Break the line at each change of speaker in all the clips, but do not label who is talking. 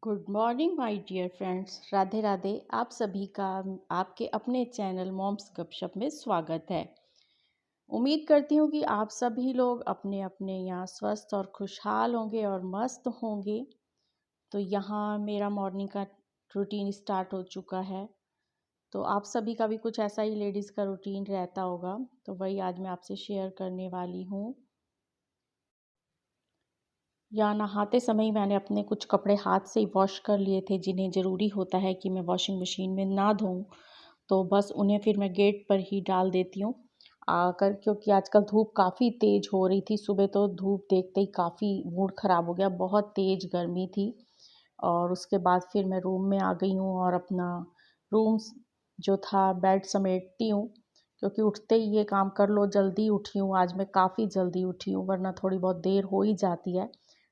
Good morning my dear friends. Radhe Radhe. आप सभी का आपके अपने चैनल मॉम्स गपशप में स्वागत है। उम्मीद करती हूँ कि आप सभी लोग अपने अपने यहाँ स्वस्थ और खुशहाल होंगे और मस्त होंगे। तो यहाँ मेरा मॉर्निंग का रूटीन स्टार्ट हो चुका है। तो आप सभी का भी कुछ ऐसा ही लेडीज़ का रूटीन रहता होगा, तो वही आज मैं आपसे शेयर करने वाली हूँ। या नहाते समय ही मैंने अपने कुछ कपड़े हाथ से ही वॉश कर लिए थे, जिन्हें ज़रूरी होता है कि मैं वॉशिंग मशीन में ना धोऊं। तो बस उन्हें फिर मैं गेट पर ही डाल देती हूँ आकर, क्योंकि आजकल धूप काफ़ी तेज़ हो रही थी। सुबह तो धूप देखते ही काफ़ी मूड ख़राब हो गया, बहुत तेज़ गर्मी थी। और उसके बाद फिर मैं रूम में आ गई हूँ और अपना रूम जो था बेड समेटती हूँ, क्योंकि उठते ही ये काम कर लो। जल्दी उठी हूँ आज मैं, काफ़ी जल्दी उठी हूँ, वरना थोड़ी बहुत देर हो ही जाती है।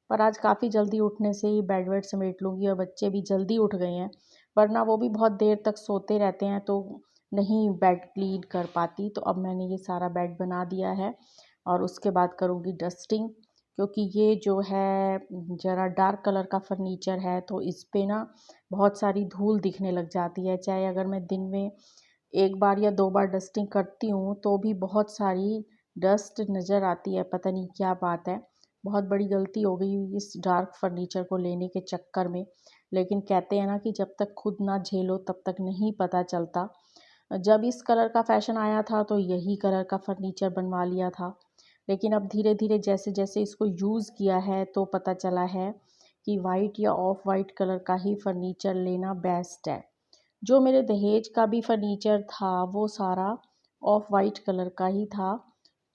पर आज काफ़ी जल्दी उठने से ही बेड वेड समेट लूँगी। और बच्चे भी जल्दी उठ गए हैं, वरना वो भी बहुत देर तक सोते रहते हैं, तो नहीं बेड क्लीन कर पाती। तो अब मैंने ये सारा बेड बना दिया है और उसके बाद करूँगी डस्टिंग, क्योंकि ये जो है ज़रा डार्क कलर का फर्नीचर है, तो इस पे ना बहुत सारी धूल दिखने लग जाती है। चाहे अगर मैं दिन में एक बार या दो बार डस्टिंग करती हूँ, तो भी बहुत सारी डस्ट नज़र आती है। पता नहीं क्या बात है, बहुत बड़ी गलती हो गई इस डार्क फर्नीचर को लेने के चक्कर में। लेकिन कहते हैं ना कि जब तक खुद ना झेलो तब तक नहीं पता चलता। जब इस कलर का फैशन आया था तो यही कलर का फर्नीचर बनवा लिया था, लेकिन अब धीरे धीरे जैसे जैसे इसको यूज़ किया है तो पता चला है कि वाइट या ऑफ वाइट कलर का ही फर्नीचर लेना बेस्ट है। जो मेरे दहेज का भी फर्नीचर था वो सारा ऑफ वाइट कलर का ही था।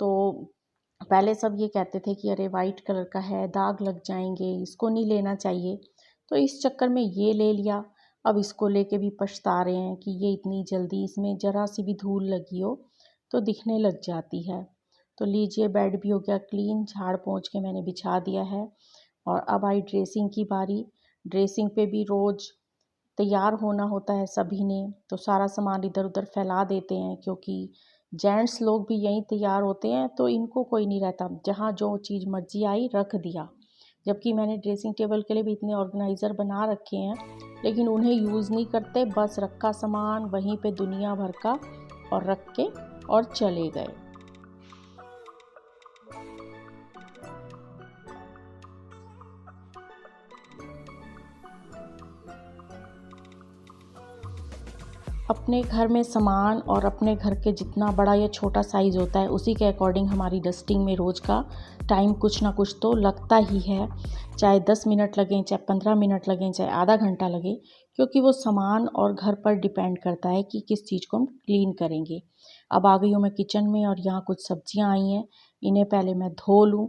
तो पहले सब ये कहते थे कि अरे वाइट कलर का है, दाग लग जाएंगे, इसको नहीं लेना चाहिए। तो इस चक्कर में ये ले लिया। अब इसको लेके भी पछता रहे हैं कि ये इतनी जल्दी, इसमें ज़रा सी भी धूल लगी हो तो दिखने लग जाती है। तो लीजिए, बेड भी हो गया क्लीन, झाड़ पोंछ के मैंने बिछा दिया है। और अब आई ड्रेसिंग की बारी। ड्रेसिंग पे भी रोज़ तैयार होना होता है सभी ने, तो सारा सामान इधर उधर फैला देते हैं, क्योंकि जेंट्स लोग भी यहीं तैयार होते हैं, तो इनको कोई नहीं रहता, जहाँ जो चीज़ मर्जी आई रख दिया। जबकि मैंने ड्रेसिंग टेबल के लिए भी इतने ऑर्गेनाइज़र बना रखे हैं, लेकिन उन्हें यूज़ नहीं करते। बस रखा सामान वहीं पे दुनिया भर का और रख के और चले गए। अपने घर में सामान और अपने घर के जितना बड़ा या छोटा साइज़ होता है, उसी के अकॉर्डिंग हमारी डस्टिंग में रोज़ का टाइम कुछ ना कुछ तो लगता ही है। चाहे 10 मिनट लगें, चाहे 15 मिनट लगें, चाहे आधा घंटा लगे, क्योंकि वो सामान और घर पर डिपेंड करता है कि किस चीज़ को हम क्लीन करेंगे। अब आ गई हूँ मैं किचन में और यहाँ कुछ सब्जियाँ आई हैं, इन्हें पहले मैं धो लूँ,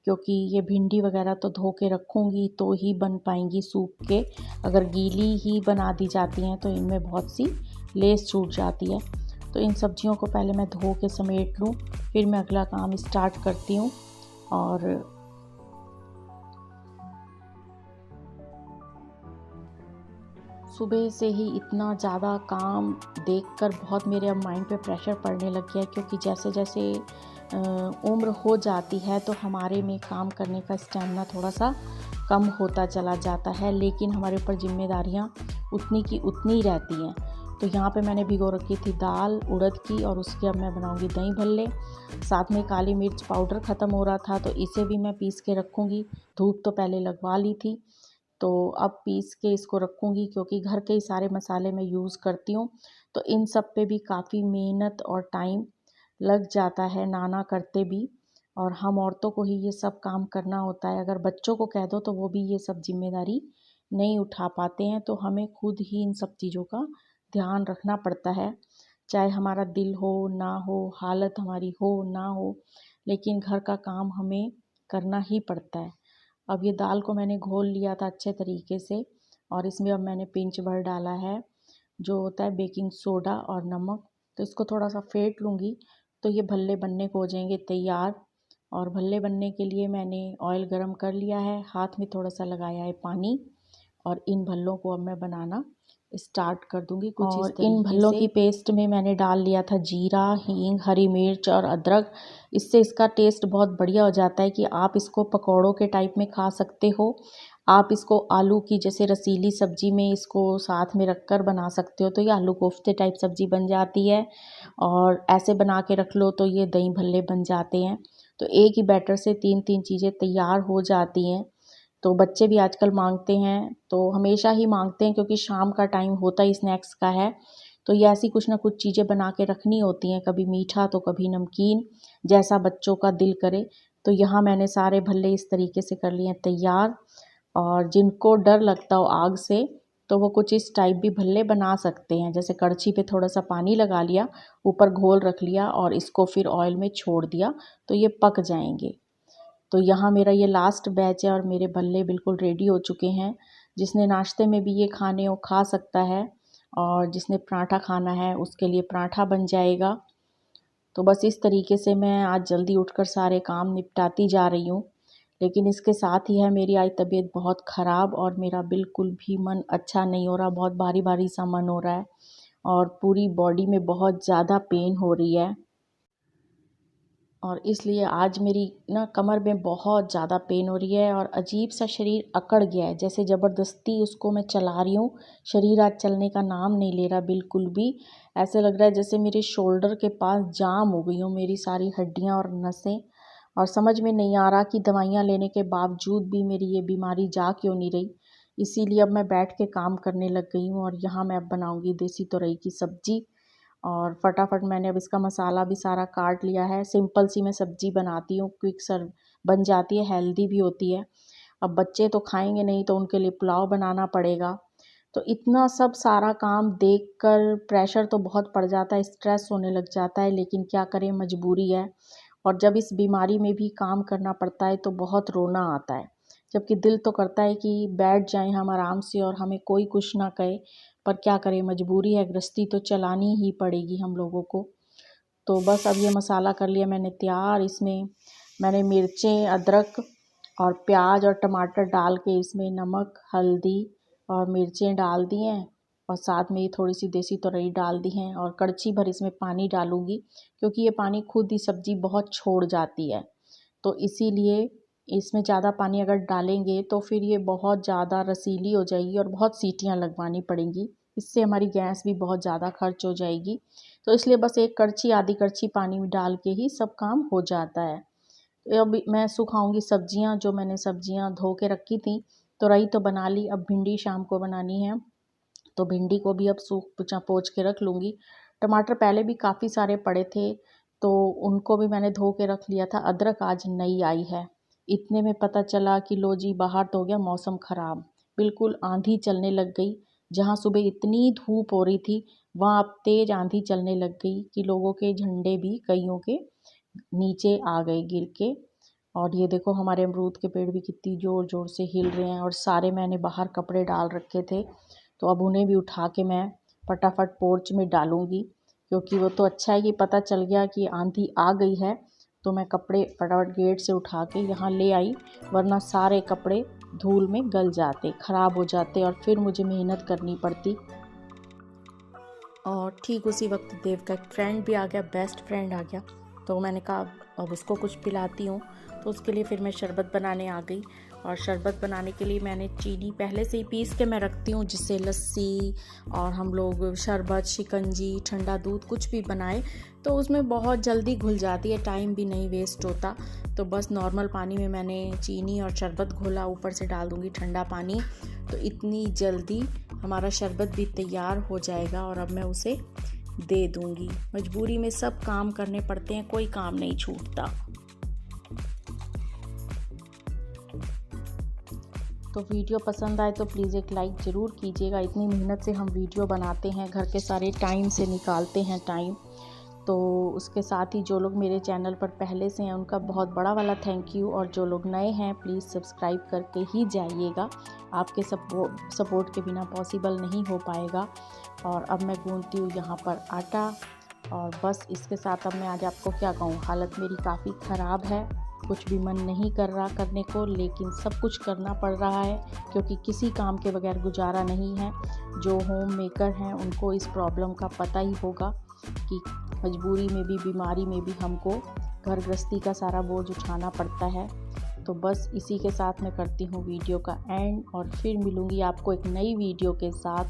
क्योंकि ये भिंडी वगैरह तो धो के रखूँगी तो ही बन पाएंगी सूप के। अगर गीली ही बना दी जाती हैं तो इनमें बहुत सी लेस छूट जाती है। तो इन सब्जियों को पहले मैं धो के समेट लूँ, फिर मैं अगला काम स्टार्ट करती हूँ। और सुबह से ही इतना ज़्यादा काम देखकर बहुत मेरे अब माइंड पे प्रेशर पड़ने लग गया है, क्योंकि जैसे जैसे उम्र हो जाती है तो हमारे में काम करने का स्टैमिना थोड़ा सा कम होता चला जाता है, लेकिन हमारे ऊपर जिम्मेदारियाँ उतनी की उतनी रहती हैं। तो यहाँ पे मैंने भिगो रखी थी दाल उड़द की, और उसके अब मैं बनाऊँगी दही भल्ले। साथ में काली मिर्च पाउडर ख़त्म हो रहा था, तो इसे भी मैं पीस के रखूँगी। धूप तो पहले लगवा ली थी, तो अब पीस के इसको रखूँगी, क्योंकि घर के ही सारे मसाले मैं यूज़ करती हूँ। तो इन सब पे भी काफ़ी मेहनत और टाइम लग जाता है नाना करते भी, और हम औरतों को ही ये सब काम करना होता है। अगर बच्चों को कह दो तो वो भी ये सब जिम्मेदारी नहीं उठा पाते हैं, तो हमें खुद ही इन सब चीज़ों का ध्यान रखना पड़ता है। चाहे हमारा दिल हो ना हो, हालत हमारी हो ना हो, लेकिन घर का काम हमें करना ही पड़ता है। अब ये दाल को मैंने घोल लिया था अच्छे तरीके से, और इसमें अब मैंने पिंच भर डाला है जो होता है बेकिंग सोडा और नमक। तो इसको थोड़ा सा फेंट लूँगी, तो ये भल्ले बनने को हो जाएंगे तैयार। और भल्ले बनने के लिए मैंने ऑयल गरम कर लिया है, हाथ में थोड़ा सा लगाया है पानी, और इन भल्लों को अब मैं बनाना स्टार्ट कर दूंगी कुछ इस तरीके से। इन भल्लों की पेस्ट में मैंने डाल लिया था जीरा, हींग, हरी मिर्च और अदरक। इससे इसका टेस्ट बहुत बढ़िया हो जाता है कि आप इसको पकौड़ों के टाइप में खा सकते हो, आप इसको आलू की जैसे रसीली सब्ज़ी में इसको साथ में रख कर बना सकते हो, तो ये आलू कोफ्ते टाइप सब्ज़ी बन जाती है। और ऐसे बना के रख लो तो ये दही भल्ले बन जाते हैं। तो एक ही बैटर से 3-3 चीज़ें तैयार हो जाती हैं। तो बच्चे भी आजकल मांगते हैं, तो हमेशा ही मांगते हैं क्योंकि शाम का टाइम होता ही स्नैक्स का है। तो ये ऐसी कुछ ना कुछ चीज़ें बना के रखनी होती हैं, कभी मीठा तो कभी नमकीन, जैसा बच्चों का दिल करे। तो यहाँ मैंने सारे भल्ले इस तरीके से कर लिए हैं तैयार। और जिनको डर लगता हो आग से, तो वो कुछ इस टाइप भी भल्ले बना सकते हैं। जैसे कड़छी पे थोड़ा सा पानी लगा लिया, ऊपर घोल रख लिया और इसको फिर ऑयल में छोड़ दिया, तो ये पक जाएंगे। तो यहाँ मेरा ये लास्ट बैच है और मेरे भल्ले बिल्कुल रेडी हो चुके हैं। जिसने नाश्ते में भी ये खाने हो खा सकता है, और जिसने पराठा खाना है उसके लिए पराठा बन जाएगा। तो बस इस तरीके से मैं आज जल्दी उठकर सारे काम निपटाती जा रही हूँ। लेकिन इसके साथ ही है मेरी आज तबीयत बहुत ख़राब और मेरा बिल्कुल भी मन अच्छा नहीं हो रहा, बहुत भारी भारी सा मन हो रहा है और पूरी बॉडी में बहुत ज़्यादा पेन हो रही है। और इसलिए आज मेरी ना कमर में बहुत ज़्यादा पेन हो रही है और अजीब सा शरीर अकड़ गया है, जैसे ज़बरदस्ती उसको मैं चला रही हूँ। शरीर आज चलने का नाम नहीं ले रहा बिल्कुल भी। ऐसे लग रहा है जैसे मेरे शोल्डर के पास जाम हो गई हो मेरी सारी हड्डियाँ और नसें। और समझ में नहीं आ रहा कि दवाइयाँ लेने के बावजूद भी मेरी ये बीमारी जा क्यों नहीं रही। इसीलिए अब मैं बैठ के काम करने लग गई हूँ। और यहाँ मैं अब बनाऊँगी देसी तुरई की सब्ज़ी। और फटाफट मैंने अब इसका मसाला भी सारा काट लिया है। सिंपल सी मैं सब्ज़ी बनाती हूँ, क्विक सर्व बन जाती है, हेल्दी भी होती है। अब बच्चे तो खाएंगे नहीं, तो उनके लिए पुलाव बनाना पड़ेगा। तो इतना सब सारा काम देखकर प्रेशर तो बहुत पड़ जाता है, स्ट्रेस होने लग जाता है, लेकिन क्या करें, मजबूरी है। और जब इस बीमारी में भी काम करना पड़ता है तो बहुत रोना आता है। जबकि दिल तो करता है कि बैठ जाएं हम आराम से और हमें कोई कुछ ना कहे, पर क्या करें, मजबूरी है, गृहस्थी तो चलानी ही पड़ेगी हम लोगों को। तो बस अब ये मसाला कर लिया मैंने तैयार। इसमें मैंने मिर्चें, अदरक और प्याज और टमाटर डाल के इसमें नमक, हल्दी और मिर्चें डाल दी हैं। और साथ में ये थोड़ी सी देसी तुरई डाल दी हैं और कड़छी भर इसमें पानी डालूँगी, क्योंकि ये पानी खुद ही सब्ज़ी बहुत छोड़ जाती है। तो इसीलिए इसमें ज़्यादा पानी अगर डालेंगे तो फिर ये बहुत ज़्यादा रसीली हो जाएगी और बहुत सीटियाँ लगवानी पड़ेंगी। इससे हमारी गैस भी बहुत ज़्यादा खर्च हो जाएगी। तो इसलिए बस एक कड़छी, आधी कड़छी पानी में डाल के ही सब काम हो जाता है। तो अब मैं सुखाऊंगी सब्जियां, जो मैंने सब्जियां धो के रखी थी। तुरई तो बना ली, अब भिंडी शाम को बनानी है, तो भिंडी को भी अब सूख पोंछ के रख लूँगी। टमाटर पहले भी काफ़ी सारे पड़े थे, तो उनको भी मैंने धो के रख लिया था। अदरक आज नई आई है। इतने में पता चला कि लो जी, बाहर तो हो गया मौसम ख़राब, बिल्कुल आंधी चलने लग गई। जहाँ सुबह इतनी धूप हो रही थी, वहाँ अब तेज़ आंधी चलने लग गई कि लोगों के झंडे भी कईयों के नीचे आ गए गिर के। और ये देखो हमारे अमरूद के पेड़ भी कितनी ज़ोर ज़ोर से हिल रहे हैं। और सारे मैंने बाहर कपड़े डाल रखे थे, तो अब उन्हें भी उठा के मैं फटाफट पोर्च में डालूँगी, क्योंकि वो तो अच्छा है कि पता चल गया कि आंधी आ गई है। तो मैं कपड़े फटाफट गेट से उठा के यहाँ ले आई, वरना सारे कपड़े धूल में गल जाते, ख़राब हो जाते और फिर मुझे मेहनत करनी पड़ती। और ठीक उसी वक्त देव का एक फ्रेंड भी आ गया, बेस्ट फ्रेंड आ गया। तो मैंने कहा अब उसको कुछ पिलाती हूँ। तो उसके लिए फिर मैं शरबत बनाने आ गई। और शरबत बनाने के लिए मैंने चीनी पहले से ही पीस के मैं रखती हूँ, जिससे लस्सी और हम लोग शरबत, शिकंजी, ठंडा दूध कुछ भी बनाए तो उसमें बहुत जल्दी घुल जाती है, टाइम भी नहीं वेस्ट होता। तो बस नॉर्मल पानी में मैंने चीनी और शरबत घोला, ऊपर से डाल दूँगी ठंडा पानी, तो इतनी जल्दी हमारा शरबत भी तैयार हो जाएगा और अब मैं उसे दे दूँगी। मजबूरी में सब काम करने पड़ते हैं, कोई काम नहीं छूटता। तो वीडियो पसंद आए तो प्लीज़ एक लाइक ज़रूर कीजिएगा। इतनी मेहनत से हम वीडियो बनाते हैं, घर के सारे टाइम से निकालते हैं टाइम। तो उसके साथ ही जो लोग मेरे चैनल पर पहले से हैं उनका बहुत बड़ा वाला थैंक यू, और जो लोग नए हैं प्लीज़ सब्सक्राइब करके ही जाइएगा। आपके सपोर्ट के बिना पॉसिबल नहीं हो पाएगा। और अब मैं गूंथती हूँ यहाँ पर आटा, और बस इसके साथ अब मैं आज आपको क्या कहूँ, हालत मेरी काफ़ी ख़राब है, कुछ भी मन नहीं कर रहा करने को, लेकिन सब कुछ करना पड़ रहा है, क्योंकि किसी काम के बगैर गुजारा नहीं है। जो होम मेकर हैं उनको इस प्रॉब्लम का पता ही होगा कि मजबूरी में भी, बीमारी में भी हमको घर गृहस्थी का सारा बोझ उठाना पड़ता है। तो बस इसी के साथ मैं करती हूँ वीडियो का एंड, और फिर मिलूँगी आपको एक नई वीडियो के साथ।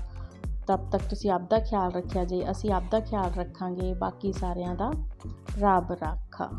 तब तक तुसी आपदा ख्याल रखिया जे, असी आपदा ख्याल रखांगे। बाकी सारिਆਂ ਦਾ ਰੱਬ ਰਾਖਾ।